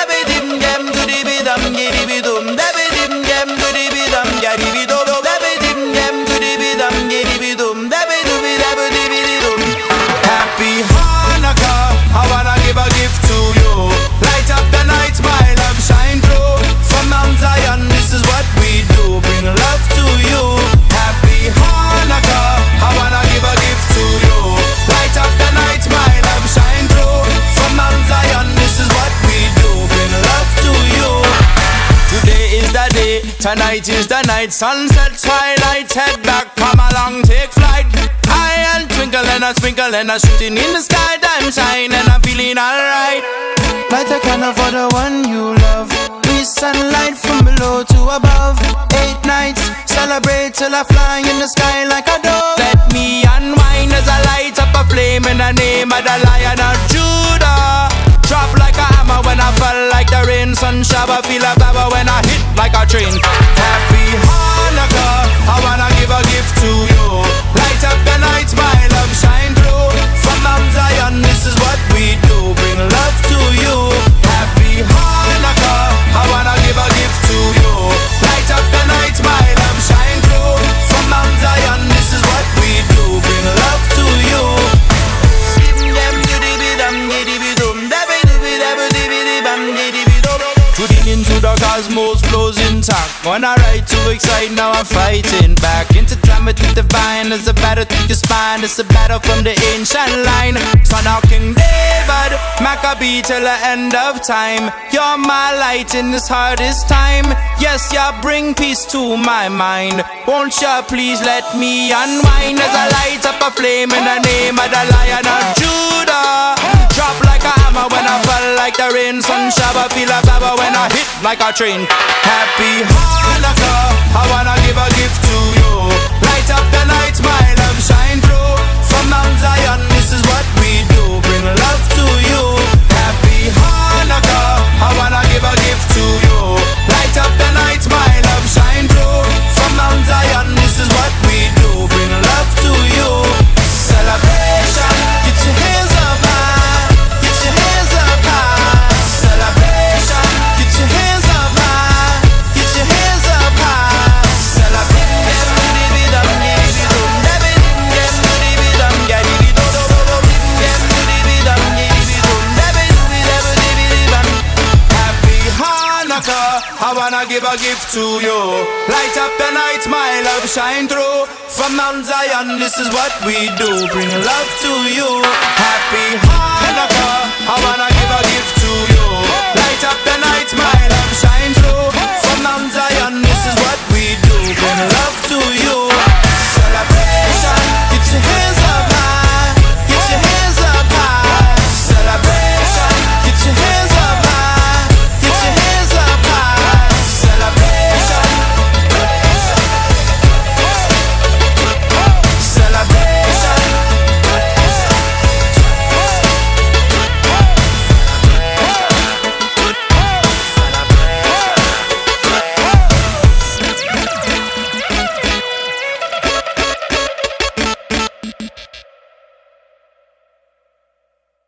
Dabidim gem gudibidam gedibidum. Dabidim gem gudibidam gedibidum. Dabidim gem gudibidam gedibidum. Dabidubidabudibidum. Happy Hanukkah, I wanna give a gift to you. Light up the night, my love shine through. From Mount Zion, this is what we do. Bring love to you. Happy Hanukkah, I wanna give a gift to you. Light up the night, my love shine through. From Mount Zion, this is what we do. Bring love to you. Today is the day, tonight is the night. Sunset, twilight, head back, come along, take flight. I and twinkle and a sprinkle and a shooting in the sky. Time shine and I'm feeling alright. Light a candle for the one you love. We sunlight from below to above. 8 nights, celebrate till I fly in the sky like a dove. Let me unwind as I light up a flame in the name of the Lion of Judah. Drop like a hammer when I fall like the rain. Sun shower, feel a baba when I hit like a train. Happy Hanukkah, I wanna give a gift to you. Light up the night, my love shine through. From Mount Zion, this is what we do. Bring love to you. Happy Hanukkah, I wanna give a gift to you. Light up the night, my love shine through. From Mount Zion, this is what we do. Bring love to you. Putting into the cosmos flows intact. When I ride too excited, now I'm fighting back. Into time with the divine. There's a battle through your spine. It's a battle from the ancient line. Son of King David, Maccabee till the end of time. You're my light in this hardest time. Yes, you bring peace to my mind. Won't you please let me unwind as I light up a flame in the name of the Lion of Judah. Drop like a hammer when I fall like the rain. Sun shower, feel a baba when I hit like a train. Happy Hanukkah, I wanna give a gift to you. Light up the night, my love shine through. From Mount Zion, this is what we do. Bring love to you. Happy Hanukkah, I wanna give a gift to you. Light up the night, my love shine through. From Mount Zion, this is what we do. Bring love to you. Celebration, get your hands up high. Get your hands up high. Celebration, get your hands up high. Get your hands up high. Celebration. Happy Hanukkah, I wanna give a gift to you. Light up the night, my love shine through. From Mount Zion, this is what we do. Bring love to you. Happy Hanukkah.